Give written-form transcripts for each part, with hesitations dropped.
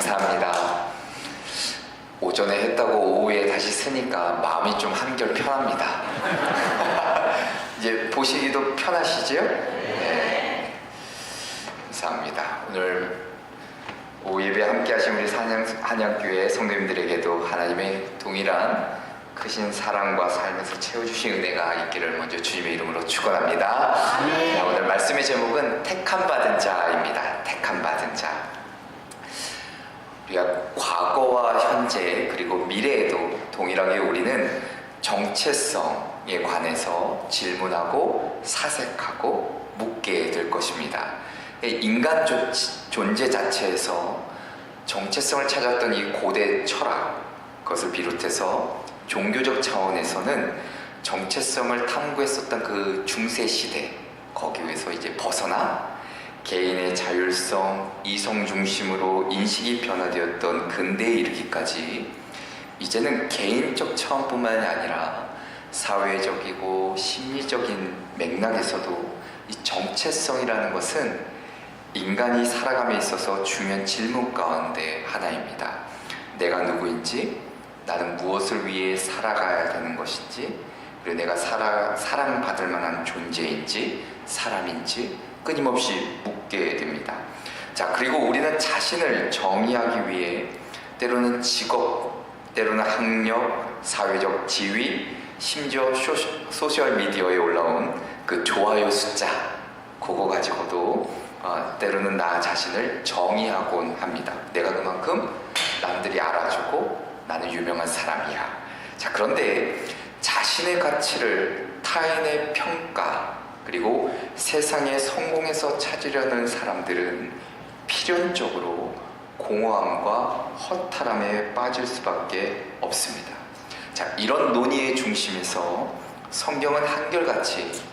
감사합니다. 오전에 했다고 오후에 다시 쓰니까 마음이 좀 한결 편합니다. 이제 보시기도 편하시죠? 네. 감사합니다. 오늘 오후 예배 함께 하신 우리 한양교회 성도님들에게도 하나님의 동일한 크신 사랑과 삶에서 채워주신 은혜가 있기를 먼저 주님의 이름으로 축원합니다. 네, 오늘 말씀의 제목은 택함 받은 자입니다. 택함 받은 자. 우리가 과거와 현재 그리고 미래에도 동일하게 우리는 정체성에 관해서 질문하고 사색하고 묻게 될 것입니다. 인간 존재 자체에서 정체성을 찾았던 이 고대 철학, 그것을 비롯해서 종교적 차원에서는 정체성을 탐구했었던 그 중세 시대, 거기에서 이제 벗어나 개인의 자율성, 이성 중심으로 인식이 변화되었던 근대에 이르기까지 이제는 개인적 차원뿐만이 아니라 사회적이고 심리적인 맥락에서도 이 정체성이라는 것은 인간이 살아감에 있어서 중요한 질문 가운데 하나입니다. 내가 누구인지, 나는 무엇을 위해 살아가야 되는 것인지, 그리고 내가 사랑받을 만한 존재인지, 사람인지 끊임없이 묻게 됩니다. 자, 그리고 우리는 자신을 정의하기 위해 때로는 직업, 때로는 학력, 사회적 지위, 심지어 소셜미디어에 올라온 그 좋아요 숫자, 그거 가지고도 때로는 나 자신을 정의하곤 합니다. 내가 그만큼 남들이 알아주고 나는 유명한 사람이야. 자, 그런데 자신의 가치를 타인의 평가 그리고 세상의 성공에서 찾으려는 사람들은 필연적으로 공허함과 허탈함에 빠질 수밖에 없습니다. 자, 이런 논의의 중심에서 성경은 한결같이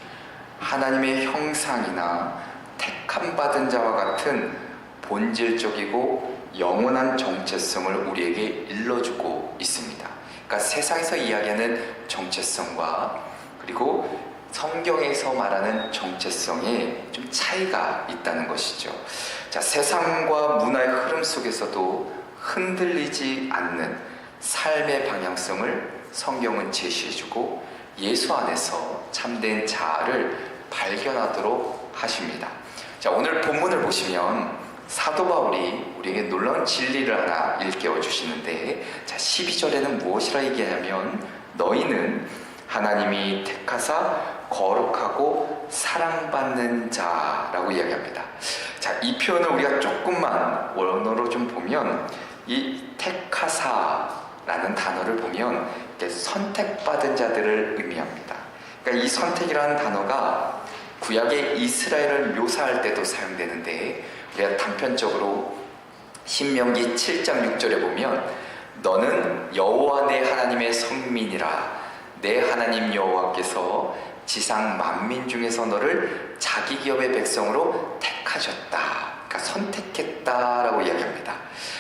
하나님의 형상이나 택함 받은 자와 같은 본질적이고 영원한 정체성을 우리에게 일러주고 있습니다. 그러니까 세상에서 이야기하는 정체성과 그리고 성경에서 말하는 정체성에 좀 차이가 있다는 것이죠. 자, 세상과 문화의 흐름 속에서도 흔들리지 않는 삶의 방향성을 성경은 제시해주고 예수 안에서 참된 자아를 발견하도록 하십니다. 자, 오늘 본문을 보시면 사도 바울이 우리에게 놀라운 진리를 하나 일깨워 주시는데, 자, 12절에는 무엇이라 얘기하냐면 너희는 하나님이 택하사 거룩하고 사랑받는 자라고 이야기합니다. 자, 이 표현을 우리가 조금만 원어로 좀 보면 이 택하사라는 단어를 보면 선택받은 자들을 의미합니다. 그러니까 이 선택이라는 단어가 구약의 이스라엘을 묘사할 때도 사용되는데, 우리가 단편적으로 신명기 7장 6절에 보면 너는 여호와 내 하나님의 성민이라, 내 하나님 여호와께서 지상 만민 중에서 너를 자기 기업의 백성으로 택하셨다. 그러니까 선택했다라고 이야기합니다.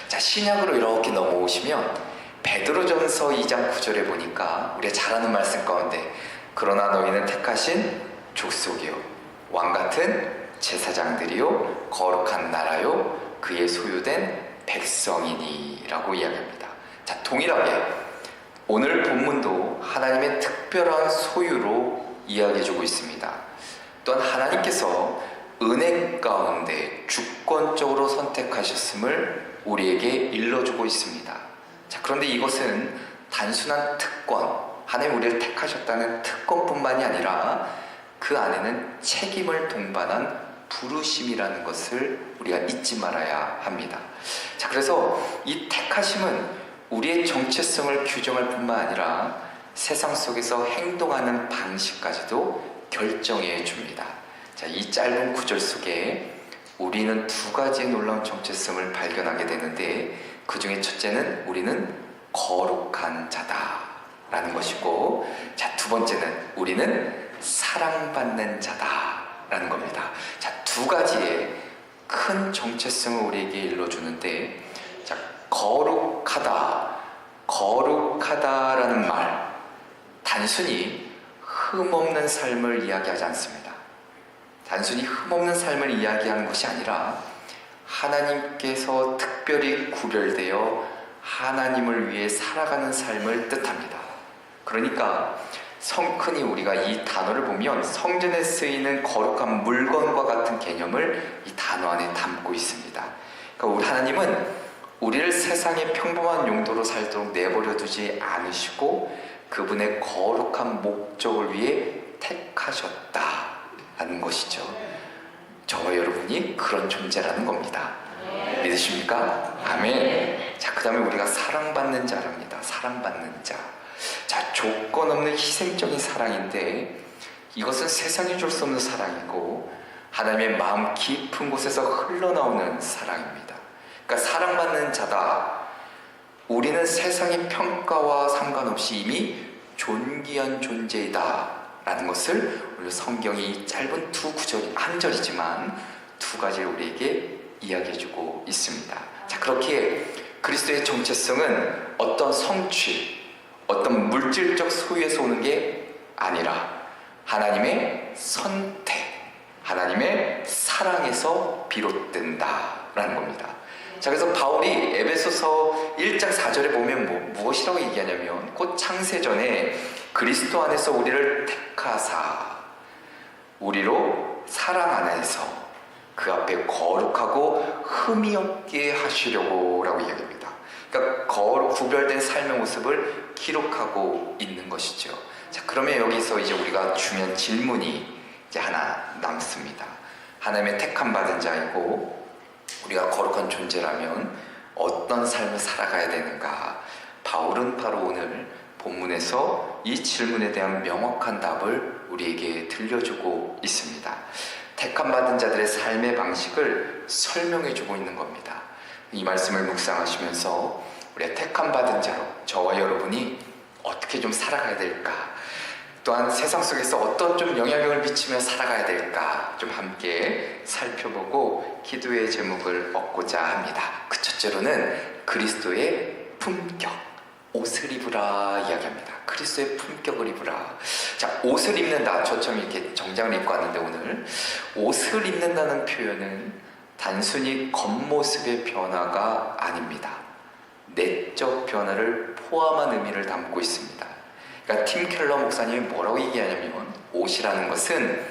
자, 신약으로 이렇게 넘어오시면 베드로전서 2장 9절에 보니까 우리가 잘 아는 말씀 가운데 그러나 너희는 택하신 족속이요 왕같은 제사장들이요 거룩한 나라요 그의 소유된 백성이니 라고 이야기합니다. 자, 동일하게 오늘 본문도 하나님의 특별한 소유로 이야기해주고 있습니다. 또한 하나님께서 은혜 가운데 주권적으로 선택하셨음을 우리에게 일러주고 있습니다. 자, 그런데 이것은 단순한 특권, 하나님 우리를 택하셨다는 특권뿐만이 아니라 그 안에는 책임을 동반한 부르심이라는 것을 우리가 잊지 말아야 합니다. 자, 그래서 이 택하심은 우리의 정체성을 규정할 뿐만 아니라 세상 속에서 행동하는 방식까지도 결정해 줍니다. 자, 이 짧은 구절 속에 우리는 두 가지의 놀라운 정체성을 발견하게 되는데, 그 중에 첫째는 우리는 거룩한 자다라는 것이고, 자, 두 번째는 우리는 사랑받는 자다라는 겁니다. 자, 두 가지의 큰 정체성을 우리에게 일러주는데, 자, 거룩하다라는 말, 단순히 흠없는 삶을 이야기하지 않습니다. 단순히 흠없는 삶을 이야기하는 것이 아니라 하나님께서 특별히 구별되어 하나님을 위해 살아가는 삶을 뜻합니다. 그러니까 흔히 우리가 이 단어를 보면 성전에 쓰이는 거룩한 물건과 같은 개념을 이 단어 안에 담고 있습니다. 그러니까 우리 하나님은 우리를 세상의 평범한 용도로 살도록 내버려 두지 않으시고 그분의 거룩한 목적을 위해 택하셨다는 것이죠. 저와 여러분이 그런 존재라는 겁니다. 믿으십니까? 아멘. 자, 그 다음에 우리가 사랑받는 자랍니다. 사랑받는 자. 자, 조건 없는 희생적인 사랑인데 이것은 세상이 줄 수 없는 사랑이고 하나님의 마음 깊은 곳에서 흘러나오는 사랑입니다. 그러니까 사랑받는 자다. 우리는 세상의 평가와 상관없이 이미 존귀한 존재이다 라는 것을 오늘 성경이 짧은 한 절이지만 두 가지를 우리에게 이야기해주고 있습니다. 자, 그렇게 그리스도의 정체성은 어떤 성취, 어떤 물질적 소유에서 오는 게 아니라 하나님의 선택, 하나님의 사랑에서 비롯된다라는 겁니다. 자, 그래서 바울이 에베소서 1장 4절에 보면 무엇이라고 얘기하냐면 곧 창세전에 그리스도 안에서 우리를 택하사 우리로 사랑 안에서 그 앞에 거룩하고 흠이 없게 하시려고 라고 이야기합니다. 그러니까 구별된 삶의 모습을 기록하고 있는 것이죠. 자, 그러면 여기서 이제 우리가 중요한 질문이 이제 하나 남습니다. 하나님의 택함 받은 자이고 우리가 거룩한 존재라면 어떤 삶을 살아가야 되는가? 바울은 바로 오늘 본문에서 이 질문에 대한 명확한 답을 우리에게 들려주고 있습니다. 택함 받은 자들의 삶의 방식을 설명해주고 있는 겁니다. 이 말씀을 묵상하시면서 우리가 택함 받은 자로 저와 여러분이 어떻게 좀 살아가야 될까? 또한 세상 속에서 어떤 좀 영향력을 미치며 살아가야 될까? 좀 함께 살펴보고 기도의 제목을 얻고자 합니다. 그 첫째로는 그리스도의 품격, 옷을 입으라 이야기합니다. 그리스도의 품격을 입으라. 자, 옷을 입는다. 저처럼 이렇게 정장을 입고 왔는데 오늘 옷을 입는다는 표현은 단순히 겉모습의 변화가 아닙니다. 내적 변화를 포함한 의미를 담고 있습니다. 그러니까 팀 켈러 목사님이 뭐라고 얘기하냐면 옷이라는 것은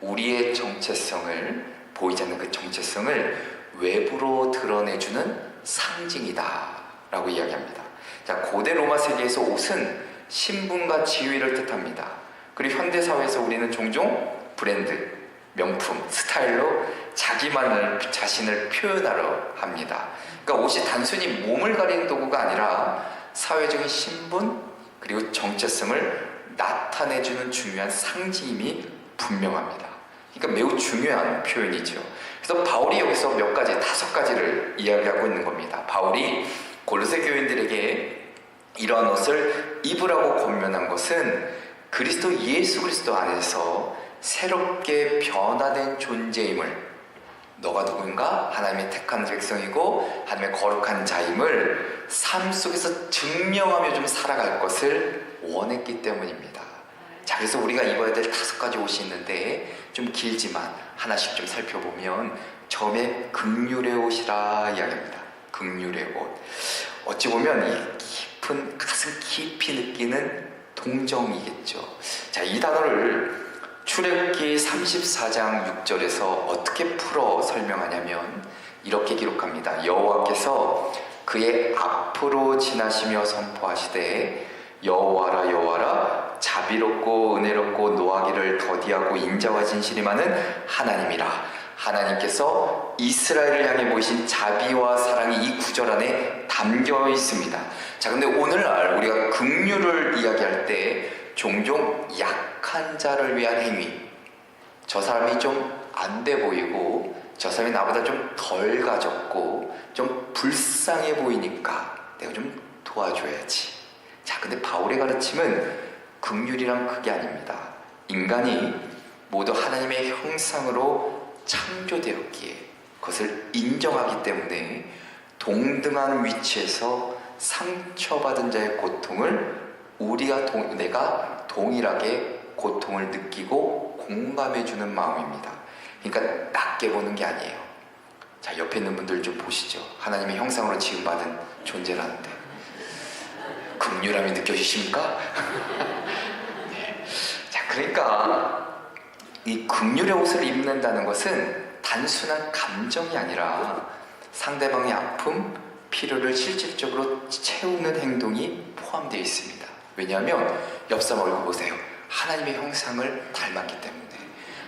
우리의 정체성을 보이지 않는 그 정체성을 외부로 드러내주는 상징이다 라고 이야기합니다. 자, 고대 로마 세계에서 옷은 신분과 지위를 뜻합니다. 그리고 현대사회에서 우리는 종종 브랜드, 명품, 스타일로 자신을 표현하려 합니다. 그러니까 옷이 단순히 몸을 가리는 도구가 아니라 사회적인 신분 그리고 정체성을 나타내주는 중요한 상징임이 분명합니다. 그러니까 매우 중요한 표현이죠. 그래서 바울이 여기서 다섯 가지를 이야기하고 있는 겁니다. 바울이 골로새 교인들에게 이러한 옷을 입으라고 권면한 것은 예수 그리스도 안에서 새롭게 변화된 존재임을, 너가 누군가? 하나님의 택한 백성이고 하나님의 거룩한 자임을 삶 속에서 증명하며 좀 살아갈 것을 원했기 때문입니다. 자, 그래서 우리가 입어야 될 5가지 옷이 있는데 좀 길지만 하나씩 좀 살펴보면 처음에 긍휼의 옷이라 이야기합니다. 긍휼의 옷. 어찌 보면 이 깊은 가슴 깊이 느끼는 동정이겠죠. 자, 이 단어를 출애굽기 34장 6절에서 어떻게 풀어 설명하냐면 이렇게 기록합니다. 여호와께서 그의 앞으로 지나시며 선포하시되 여호와라 여호와라 자비롭고 은혜롭고 노하기를 더디하고 인자와 진실이 많은 하나님이라. 하나님께서 이스라엘을 향해 보이신 자비와 사랑이 이 구절 안에 담겨 있습니다. 자, 근데 오늘날 우리가 긍휼을 이야기할 때 종종 약한 자를 위한 행위, 저 사람이 좀 안 돼 보이고 저 사람이 나보다 좀 덜 가졌고 좀 불쌍해 보이니까 내가 좀 도와줘야지. 자, 근데 바울의 가르침은 긍휼이란 그게 아닙니다. 인간이 모두 하나님의 형상으로 창조되었기에 그것을 인정하기 때문에 동등한 위치에서 상처받은 자의 고통을 내가 동일하게 고통을 느끼고 공감해주는 마음입니다. 그러니까 낮게 보는 게 아니에요. 자, 옆에 있는 분들 좀 보시죠. 하나님의 형상으로 지음받은 존재라는데 긍휼함이 느껴지십니까? 네. 자, 그러니까 이 긍휼의 옷을 입는다는 것은 단순한 감정이 아니라 상대방의 아픔, 필요를 실질적으로 채우는 행동이 포함되어 있습니다. 왜냐하면 옆 사람 얼굴 보세요. 하나님의 형상을 닮았기 때문에,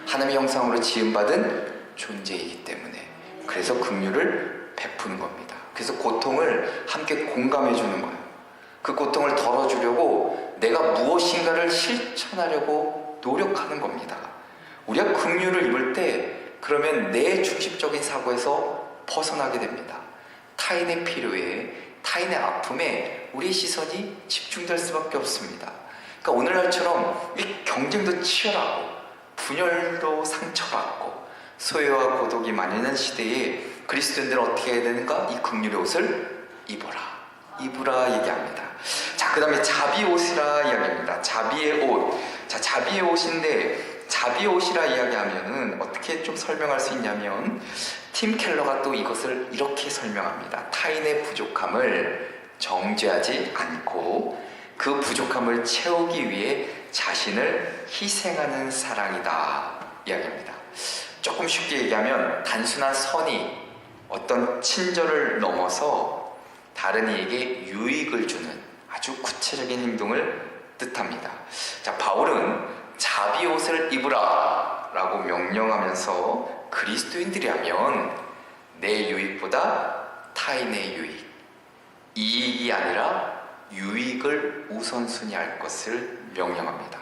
하나님의 형상으로 지음받은 존재이기 때문에, 그래서 긍휼을 베푸는 겁니다. 그래서 고통을 함께 공감해 주는 거예요. 그 고통을 덜어주려고 내가 무엇인가를 실천하려고 노력하는 겁니다. 우리가 긍휼을 입을 때 그러면 내 중심적인 사고에서 벗어나게 됩니다. 타인의 필요에, 타인의 아픔에 우리의 시선이 집중될 수밖에 없습니다. 그러니까 오늘날처럼 이 경쟁도 치열하고 분열도 상처받고 소외와 고독이 많은 시대에 그리스도인들은 어떻게 해야 되는가? 이 긍휼의 옷을 입으라 얘기합니다. 자, 그 다음에 자비옷이라 이야기합니다. 자비의 옷. 자, 자비의 옷인데 자비의 옷이라 이야기하면은 어떻게 좀 설명할 수 있냐면, 팀 켈러가 또 이것을 이렇게 설명합니다. 타인의 부족함을 정죄하지 않고 그 부족함을 채우기 위해 자신을 희생하는 사랑이다 이야기합니다. 조금 쉽게 얘기하면 단순한 선이 어떤 친절을 넘어서 다른 이에게 유익을 주는 아주 구체적인 행동을 뜻합니다. 자, 바울은 자비옷을 입으라 라고 명령하면서 그리스도인들이라면 내 유익보다 타인의 유익, 이익이 아니라 유익을 우선순위할 것을 명령합니다.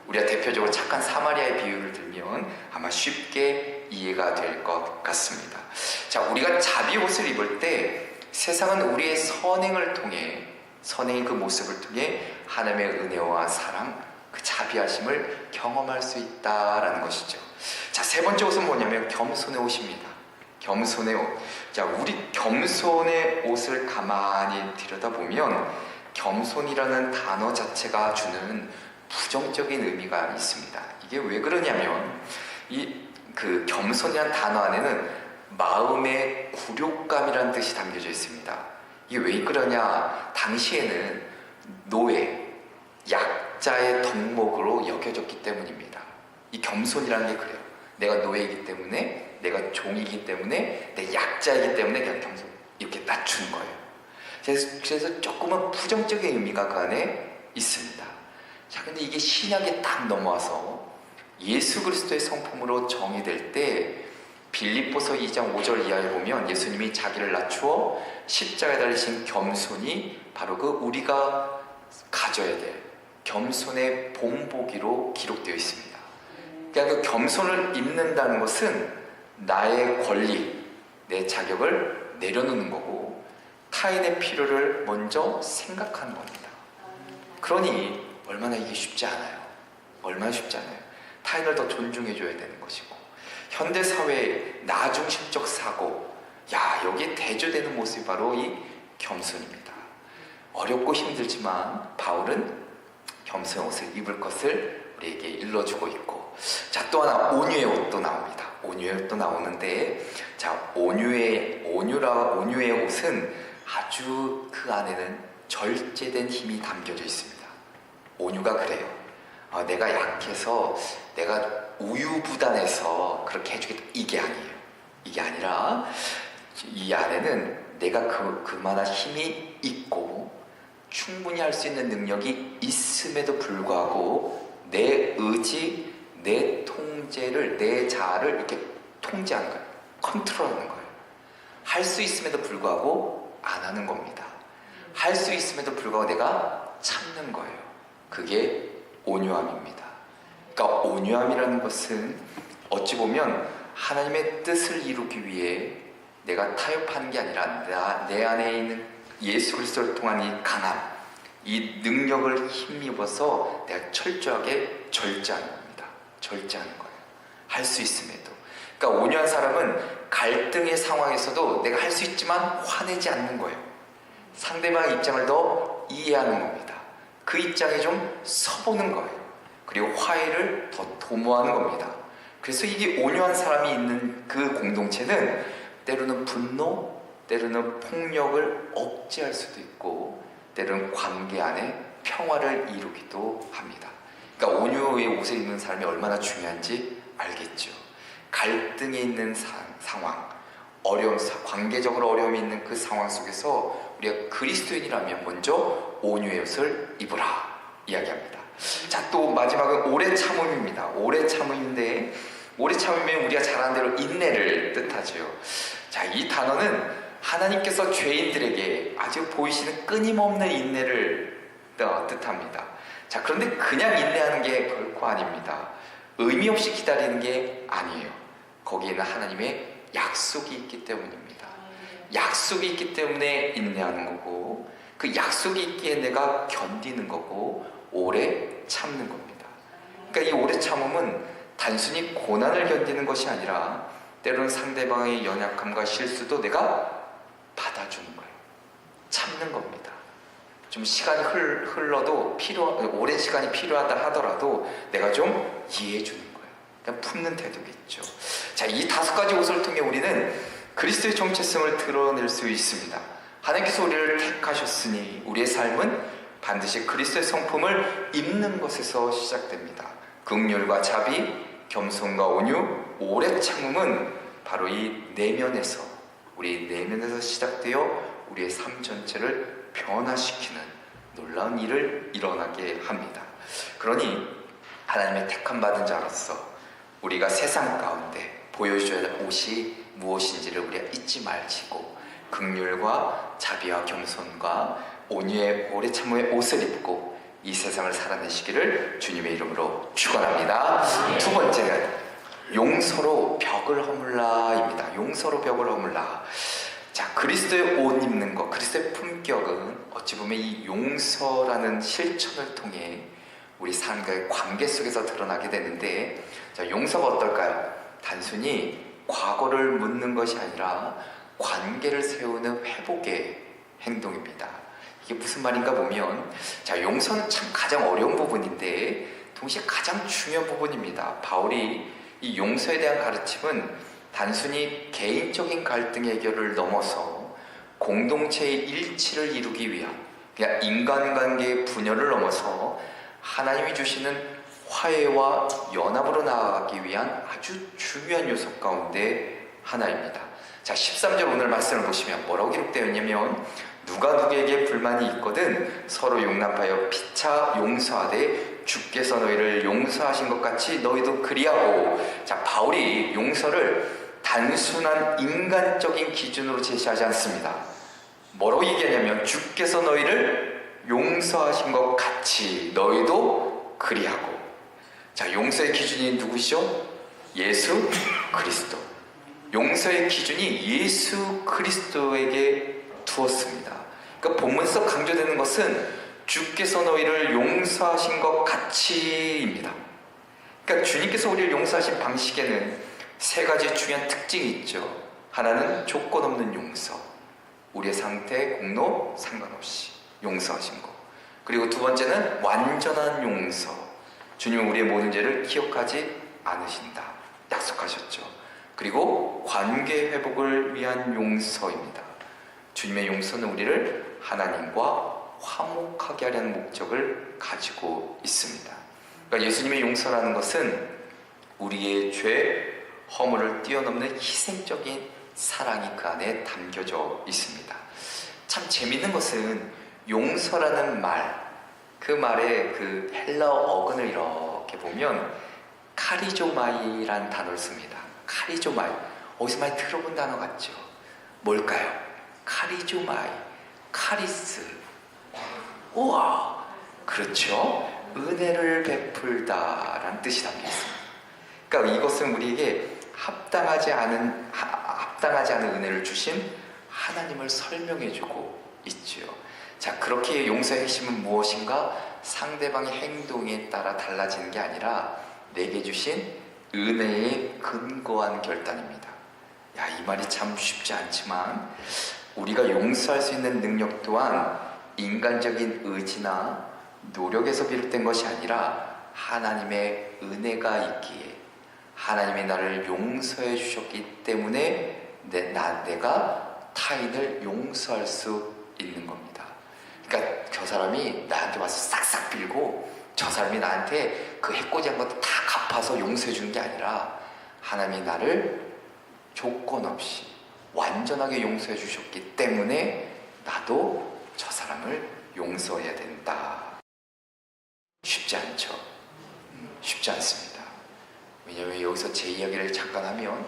우리가 대표적으로 착한 사마리아의 비유를 들면 아마 쉽게 이해가 될 것 같습니다. 자, 우리가 자비옷을 입을 때 세상은 우리의 선행을 통해, 선행의 그 모습을 통해 하나님의 은혜와 사랑, 그 자비하심을 경험할 수 있다라는 것이죠. 자, 세 번째 옷은 뭐냐면 겸손의 옷입니다. 겸손의 옷. 자, 우리 겸손의 옷을 가만히 들여다보면 겸손이라는 단어 자체가 주는 부정적인 의미가 있습니다. 이게 왜 그러냐면 그 겸손이라는 단어 안에는 마음의 굴욕감이라는 뜻이 담겨져 있습니다. 이게 왜 그러냐? 당시에는 노예, 약자의 덕목으로 여겨졌기 때문입니다. 이 겸손이라는 게 그래요. 내가 노예이기 때문에, 내가 종이기 때문에, 내 약자이기 때문에 그냥 겸손 이렇게 낮추는 거예요. 그래서 조금은 부정적인 의미가 그 안에 있습니다. 자, 근데 이게 신약에 딱 넘어와서 예수 그리스도의 성품으로 정의될 때 빌립보서 2장 5절 이하에 보면 예수님이 자기를 낮추어 십자가에 달리신 겸손이 바로 그 우리가 가져야 될 겸손의 본보기로 기록되어 있습니다. 그러니까 그 겸손을 입는다는 것은 나의 권리, 내 자격을 내려놓는 거고 타인의 필요를 먼저 생각하는 겁니다. 그러니 얼마나 이게 쉽지 않아요. 얼마나 쉽지 않아요. 타인을 더 존중해줘야 되는 것이고, 현대사회의 나중심적 사고, 여기에 대조되는 모습이 바로 이 겸손입니다. 어렵고 힘들지만 바울은 겸손의 옷을 입을 것을 우리에게 일러주고 있고, 자, 또 하나 온유의 옷도 나옵니다. 온유의 옷도 나오는데, 자, 온유의 옷은 아주 그 안에는 절제된 힘이 담겨져 있습니다. 온유가 그래요. 내가 약해서, 내가 우유부단해서 그렇게 해주겠다, 이게 아니에요. 이게 아니라 이 안에는 내가 그만한 힘이 있고 충분히 할 수 있는 능력이 있음에도 불구하고 내 의지, 내 통제를, 내 자아를 이렇게 통제하는 거예요. 컨트롤하는 거예요. 할 수 있음에도 불구하고 안 하는 겁니다. 할 수 있음에도 불구하고 내가 참는 거예요. 그게 온유함입니다. 그러니까 온유함이라는 것은 어찌 보면 하나님의 뜻을 이루기 위해 내가 타협하는 게 아니라 내 안에 있는 예수 그리스도를 통한 이 강함, 이 능력을 힘입어서 내가 철저하게 절제하는 겁니다. 절제하는 거예요. 할 수 있음에도. 그러니까 온유한 사람은 갈등의 상황에서도 내가 할 수 있지만 화내지 않는 거예요. 상대방의 입장을 더 이해하는 겁니다. 그 입장에 좀 서보는 거예요. 그리고 화해를 더 도모하는 겁니다. 그래서 이게 온유한 사람이 있는 그 공동체는 때로는 분노, 때로는 폭력을 억제할 수도 있고, 때로는 관계 안에 평화를 이루기도 합니다. 그러니까 온유의 옷을 입는 사람이 얼마나 중요한지 알겠죠. 갈등이 있는 상황, 관계적으로 어려움이 있는 그 상황 속에서 우리가 그리스도인이라면 먼저 온유의 옷을 입으라 이야기합니다. 자, 또 마지막은 오래 참음입니다. 오래 참음인데, 오래 참으면 우리가 잘 아는 대로 인내를 뜻하죠. 자, 이 단어는 하나님께서 죄인들에게 아주 보이시는 끊임없는 인내를 뜻합니다. 자, 그런데 그냥 인내하는 게 결코 아닙니다. 의미 없이 기다리는 게 아니에요. 거기에는 하나님의 약속이 있기 때문입니다. 약속이 있기 때문에 인내하는 거고, 그 약속이 있기에 내가 견디는 거고, 오래 참는 겁니다. 그러니까 이 오래 참음은 단순히 고난을 견디는 것이 아니라 때로는 상대방의 연약함과 실수도 내가 받아주는 거예요. 참는 겁니다. 좀 시간이 흘러도 오랜 시간이 필요하다 하더라도 내가 좀 이해해 주는 거예요. 그냥 품는 태도겠죠. 자, 이 5가지 옷을 통해 우리는 그리스도의 정체성을 드러낼 수 있습니다. 하나님께서 우리를 택하셨으니 우리의 삶은 반드시 그리스도의 성품을 입는 것에서 시작됩니다. 긍휼과 자비, 겸손과 온유, 오래 참음은 바로 이 내면에서, 우리 내면에서 시작되어 우리의 삶 전체를 변화시키는 놀라운 일을 일어나게 합니다. 그러니 하나님의 택함 받은 자로서 우리가 세상 가운데 보여줘야 할 옷이 무엇인지를 우리가 잊지 말지고, 긍휼과 자비와 겸손과 온유의 오래 참음의 옷을 입고 이 세상을 살아내시기를 주님의 이름으로 축원합니다. 두 번째는 용서로 벽을 허물라입니다. 용서로 벽을 허물라. 자, 그리스도의 옷 입는 것, 그리스도의 품격은 어찌 보면 이 용서라는 실천을 통해 우리 삶과의 관계 속에서 드러나게 되는데, 자, 용서가 어떨까요? 단순히 과거를 묻는 것이 아니라 관계를 세우는 회복의 행동입니다. 이게 무슨 말인가 보면, 자, 용서는 참 가장 어려운 부분인데 동시에 가장 중요한 부분입니다. 바울이 이 용서에 대한 가르침은 단순히 개인적인 갈등 해결을 넘어서 공동체의 일치를 이루기 위한, 그냥 인간관계의 분열을 넘어서 하나님이 주시는 화해와 연합으로 나아가기 위한 아주 중요한 요소 가운데 하나입니다. 자, 13절 오늘 말씀을 보시면 뭐라고 기록되어 있냐면, 누가 누구에게 불만이 있거든 서로 용납하여 피차 용서하되 주께서 너희를 용서하신 것 같이 너희도 그리하고. 자, 바울이 용서를 단순한 인간적인 기준으로 제시하지 않습니다. 뭐라고 얘기하냐면, 주께서 너희를 용서하신 것 같이 너희도 그리하고. 자, 용서의 기준이 누구시죠? 예수 그리스도. 용서의 기준이 예수 그리스도에게 두었습니다. 그러니까 본문에서 강조되는 것은 주께서 너희를 용서하신 것 같이입니다. 그러니까 주님께서 우리를 용서하신 방식에는 3가지 중요한 특징이 있죠. 하나는 조건 없는 용서, 우리의 상태, 공로 상관없이 용서하신 것. 그리고 두 번째는 완전한 용서, 주님은 우리의 모든 죄를 기억하지 않으신다 약속하셨죠. 그리고 관계 회복을 위한 용서입니다. 주님의 용서는 우리를 하나님과 화목하게 하려는 목적을 가지고 있습니다. 그러니까 예수님의 용서라는 것은 우리의 죄, 허물을 뛰어넘는 희생적인 사랑이 그 안에 담겨져 있습니다. 참 재미있는 것은 용서라는 말, 그 말의 그 헬라어 어근을 이렇게 보면 카리조마이라는 단어를 씁니다. 카리조마이, 어디서 많이 들어본 단어 같죠? 뭘까요? 카리조마이, 카리스. 우와, 그렇죠? 은혜를 베풀다라는 뜻이 담겨 있습니다. 그러니까 이것은 우리에게 합당하지 않은 은혜를 주신 하나님을 설명해주고 있죠. 자, 그렇게 용서의 핵심은 무엇인가? 상대방의 행동에 따라 달라지는 게 아니라 내게 주신 은혜에 근거한 결단입니다. 야, 이 말이 참 쉽지 않지만 우리가 용서할 수 있는 능력 또한 인간적인 의지나 노력에서 비롯된 것이 아니라 하나님의 은혜가 있기에, 하나님이 나를 용서해 주셨기 때문에 내가 타인을 용서할 수 있는 겁니다. 그러니까 저 사람이 나한테 와서 싹싹 빌고 저 사람이 나한테 그 해코지한 것도 다 갚아서 용서해 주는 게 아니라 하나님이 나를 조건 없이 완전하게 용서해 주셨기 때문에 나도 저 사람을 용서해야 된다. 쉽지 않죠. 쉽지 않습니다. 왜냐하면 여기서 제 이야기를 잠깐 하면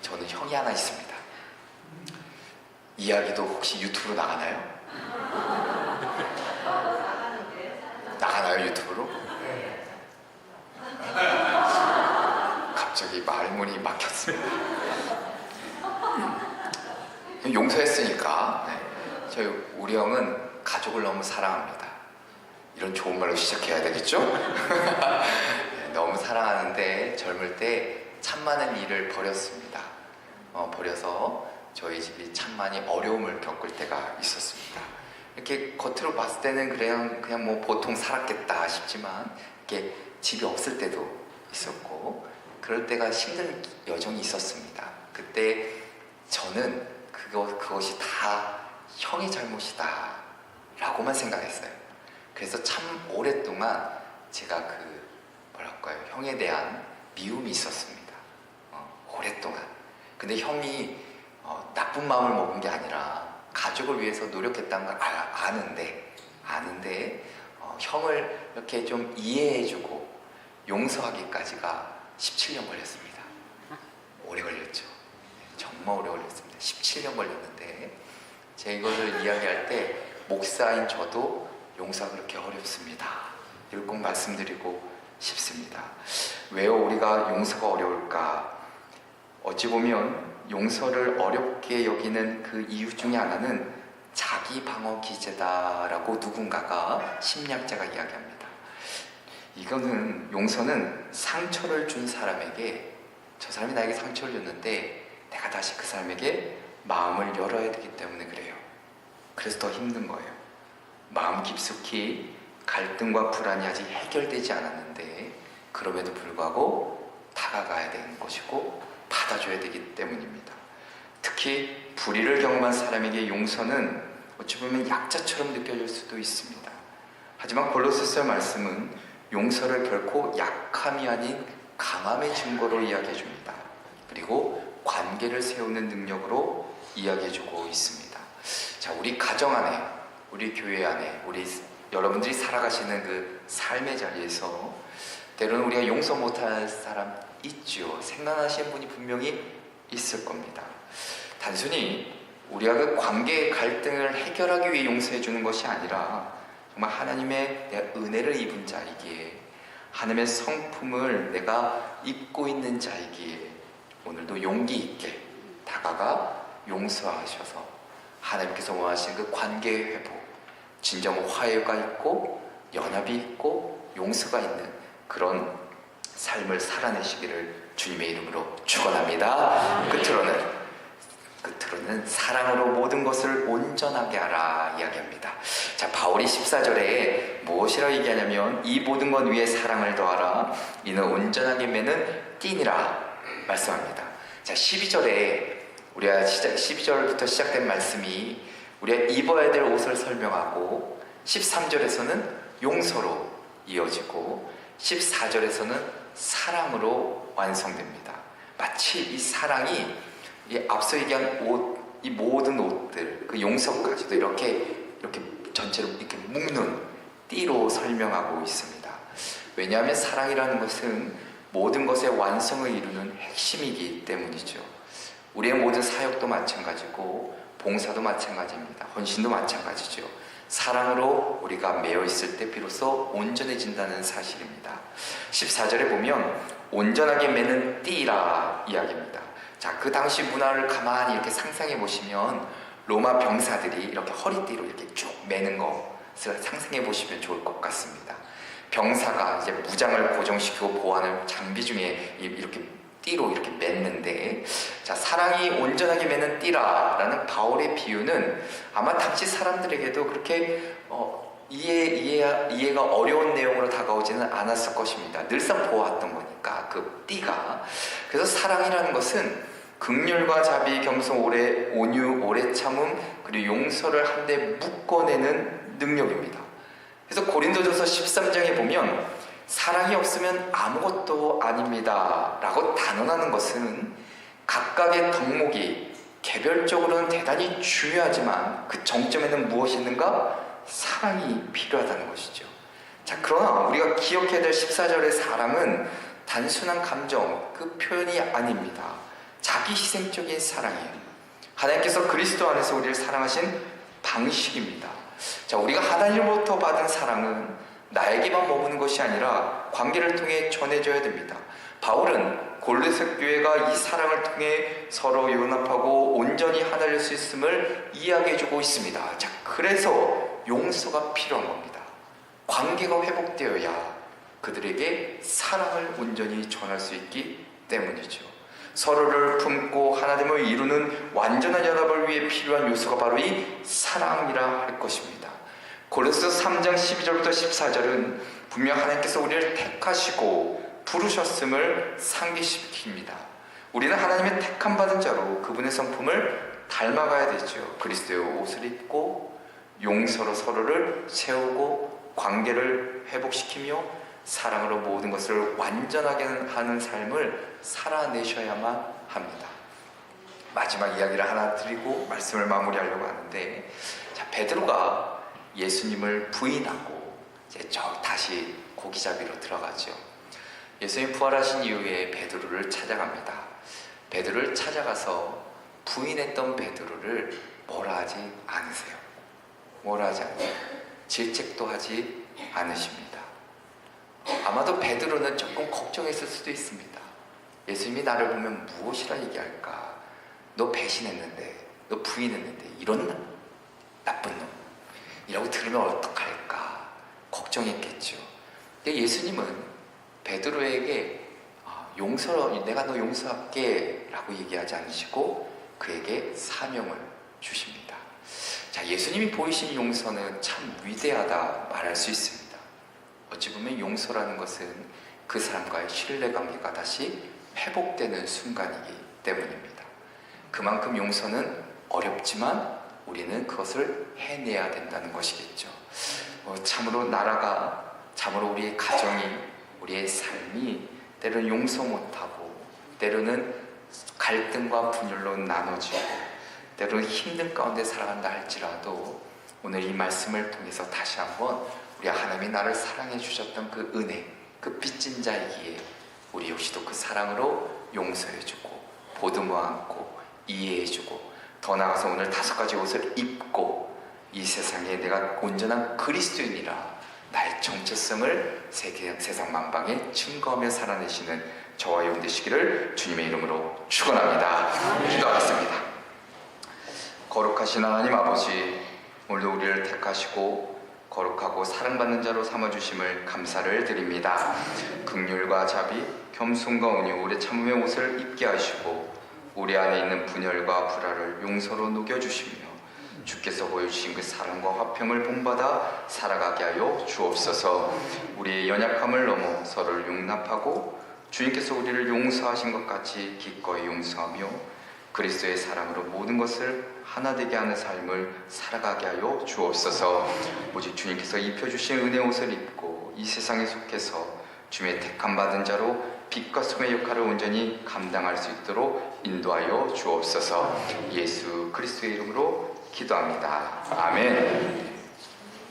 저는 형이 하나 있습니다. 이야기도 혹시 유튜브로 나가나요? 나가나요, 유튜브로? 갑자기 말문이 막혔습니다. 용서했으니까. 저희 우리 형은 가족을 너무 사랑합니다. 이런 좋은 말로 시작해야 되겠죠? 너무 사랑하는데 젊을 때 참 많은 일을 버렸습니다. 버려서 저희 집이 참 많이 어려움을 겪을 때가 있었습니다. 이렇게 겉으로 봤을 때는 그냥 뭐 보통 살았겠다 싶지만 이렇게 집이 없을 때도 있었고 그럴 때가 힘든 여정이 있었습니다. 그때 저는 그것이 다 형의 잘못이다 라고만 생각했어요. 그래서 참 오랫동안 제가 형에 대한 미움이 있었습니다. 오랫동안. 근데 형이 나쁜 마음을 먹은 게 아니라 가족을 위해서 노력했다는 걸 아는데 형을 이렇게 좀 이해해주고 용서하기까지가 17년 걸렸습니다. 오래 걸렸죠. 정말 오래 걸렸습니다. 17년 걸렸는데 제가 이것을 이야기할 때 목사인 저도 용서가 그렇게 어렵습니다. 이걸 꼭 말씀드리고 싶습니다. 왜 우리가 용서가 어려울까? 어찌 보면 용서를 어렵게 여기는 그 이유 중에 하나는 자기 방어 기제다라고 누군가가 심리학자가 이야기합니다. 용서는 상처를 준 사람에게 저 사람이 나에게 상처를 줬는데 내가 다시 그 사람에게 마음을 열어야 되기 때문에 그래요. 그래서 더 힘든 거예요. 마음 깊숙이 갈등과 불안이 아직 해결되지 않았는데 그럼에도 불구하고 다가가야 되는 것이고 받아줘야 되기 때문입니다. 특히 불의를 경험한 사람에게 용서는 어찌 보면 약자처럼 느껴질 수도 있습니다. 하지만 골로새서 말씀은 용서를 결코 약함이 아닌 강함의 증거로 이야기해 줍니다. 그리고 관계를 세우는 능력으로 이야기해 주고 있습니다. 자, 우리 가정 안에, 우리 교회 안에, 여러분들이 살아가시는 그 삶의 자리에서 때로는 우리가 용서 못할 사람 있죠. 생각나시는 분이 분명히 있을 겁니다. 단순히 우리가 그 관계의 갈등을 해결하기 위해 용서해 주는 것이 아니라 정말 하나님의 내가 은혜를 입은 자이기에 하나님의 성품을 내가 입고 있는 자이기에 오늘도 용기 있게 다가가 용서하셔서 하나님께서 원하시는 그 관계의 회복, 진정 화해가 있고 연합이 있고 용서가 있는 그런 삶을 살아내시기를 주님의 이름으로 축원합니다. 끝으로는 사랑으로 모든 것을 온전하게 하라 이야기합니다. 자, 바울이 14절에 무엇이라고 얘기하냐면 이 모든 것 위에 사랑을 더하라 이는 온전하게 매는 띠니라 말씀합니다. 자, 12절부터 시작된 말씀이 우리가 입어야 될 옷을 설명하고 13절에서는 용서로 이어지고 14절에서는 사랑으로 완성됩니다. 마치 이 사랑이 앞서 얘기한 이 모든 옷들, 그 용서까지도 이렇게 전체로 이렇게 묶는 띠로 설명하고 있습니다. 왜냐하면 사랑이라는 것은 모든 것의 완성을 이루는 핵심이기 때문이죠. 우리의 모든 사역도 마찬가지고 봉사도 마찬가지입니다. 헌신도 마찬가지죠. 사랑으로 우리가 매여 있을 때 비로소 온전해진다는 사실입니다. 14절에 보면 온전하게 매는 띠라 이야기입니다. 자, 그 당시 문화를 가만히 이렇게 상상해 보시면 로마 병사들이 이렇게 허리띠로 이렇게 쭉 매는 것을 상상해 보시면 좋을 것 같습니다. 병사가 이제 무장을 고정시키고 보호하는 장비 중에 이렇게 띠로 이렇게 맸는데, 자, 사랑이 온전하게 매는 띠라라는 바울의 비유는 아마 당시 사람들에게도 그렇게 이해가 어려운 내용으로 다가오지는 않았을 것입니다. 늘상 보아왔던 거니까 그 띠가. 그래서 사랑이라는 것은 긍휼과 자비, 겸손, 온유, 오래 참음, 그리고 용서를 한데 묶어내는 능력입니다. 그래서 고린도전서 13장에 보면 사랑이 없으면 아무것도 아닙니다 라고 단언하는 것은 각각의 덕목이 개별적으로는 대단히 중요하지만 그 정점에는 무엇이 있는가? 사랑이 필요하다는 것이죠. 자, 그러나 우리가 기억해야 될 14절의 사랑은 단순한 감정, 그 표현이 아닙니다. 자기 희생적인 사랑이에요. 하나님께서 그리스도 안에서 우리를 사랑하신 방식입니다. 자, 우리가 하나님으로부터 받은 사랑은 나에게만 머무는 것이 아니라 관계를 통해 전해져야 됩니다. 바울은 골로새 교회가 이 사랑을 통해 서로 연합하고 온전히 하나될 수 있음을 이야기해주고 있습니다. 자, 그래서 용서가 필요한 겁니다. 관계가 회복되어야 그들에게 사랑을 온전히 전할 수 있기 때문이죠. 서로를 품고 하나됨을 이루는 완전한 연합을 위해 필요한 요소가 바로 이 사랑이라 할 것입니다. 고린도서 3장 12절부터 14절은 분명 하나님께서 우리를 택하시고 부르셨음을 상기시킵니다. 우리는 하나님의 택함 받은 자로 그분의 성품을 닮아가야 되죠. 그리스도의 옷을 입고 용서로 서로를 세우고 관계를 회복시키며 사랑으로 모든 것을 완전하게 하는 삶을 살아내셔야만 합니다. 마지막 이야기를 하나 드리고 말씀을 마무리하려고 하는데, 자, 베드로가 예수님을 부인하고 이제 다시 고기잡이로 들어가죠. 예수님 부활하신 이후에 베드로를 찾아갑니다. 베드로를 찾아가서 부인했던 베드로를 뭐라 하지 않으세요. 뭐라 하지 않으세요. 질책도 하지 않으십니다. 아마도 베드로는 조금 걱정했을 수도 있습니다. 예수님이 나를 보면 무엇이라 얘기할까? 너 배신했는데, 너 부인했는데 이런 나쁜 놈 이라고 들으면 어떡할까 걱정했겠죠. 근데 예수님은 베드로에게 내가 너 용서할게 라고 얘기하지 않으시고 그에게 사명을 주십니다. 자, 예수님이 보이신 용서는 참 위대하다 말할 수 있습니다. 어찌 보면 용서라는 것은 그 사람과의 신뢰관계가 다시 회복되는 순간이기 때문입니다. 그만큼 용서는 어렵지만 우리는 그것을 해내야 된다는 것이겠죠. 참으로 나라가, 참으로 우리의 가정이, 우리의 삶이 때로는 용서 못하고 때로는 갈등과 분열로 나눠지고 때로는 힘든 가운데 살아간다 할지라도 오늘 이 말씀을 통해서 다시 한번 우리 하나님이 나를 사랑해 주셨던 그 은혜, 그 빚진 자이기에 우리 역시도 그 사랑으로 용서해주고 보듬어 안고 이해해주고 더 나아가서 오늘 5가지 옷을 입고 이 세상에 내가 온전한 그리스도인이라 나의 정체성을 세상 만방에 증거하며 살아내시는 저와 여러분 되시기를 주님의 이름으로 축원합니다. 기도하겠습니다. 거룩하신 하나님 아버지, 오늘도 우리를 택하시고 거룩하고 사랑받는 자로 삼아주심을 감사를 드립니다. 긍휼과 자비, 겸손과 온유, 오래 참음의 옷을 입게 하시고 우리 안에 있는 분열과 불화를 용서로 녹여주시며 주께서 보여주신 그 사랑과 화평을 본받아 살아가게 하여 주옵소서. 우리의 연약함을 넘어 서로를 용납하고 주님께서 우리를 용서하신 것 같이 기꺼이 용서하며 그리스도의 사랑으로 모든 것을 하나 되게 하는 삶을 살아가게 하여 주옵소서. 오직 주님께서 입혀주신 은혜 옷을 입고 이 세상에 속해서 주님의 택함 받은 자로 빛과 소금의 역할을 온전히 감당할 수 있도록 인도하여 주옵소서. 예수 그리스도의 이름으로 기도합니다. 아멘.